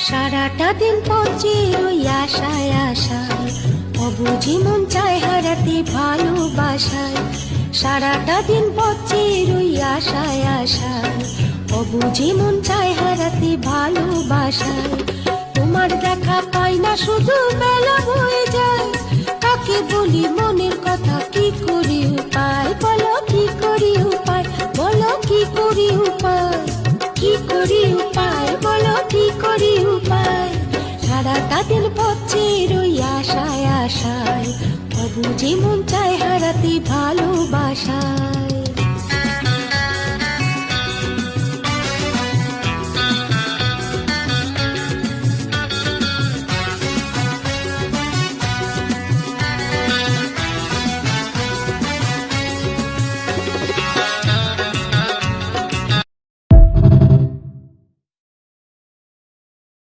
সারাটা দিন পচে রই আশায় আশায়, অবুঝি মন চায় হারাতে ভালোবাসায়। সারাটা দিন পচে রই আশায় আশায়, অবুঝি মন চায় হারাতে ভালোবাসায়। তোমার দেখা পাই না শুধু বেলা হয়ে যায়, কাকে বলি মনের কথা, কি করি উপায় বলো, কি করি উপায় বলো, কি করি উপায়, কি করি উপায় বলো, কি করি উপায়। সারাটা দিন পচে রই আশায় আশায়, অবুঝি মন চায় হারাতে ভালোবাসায়।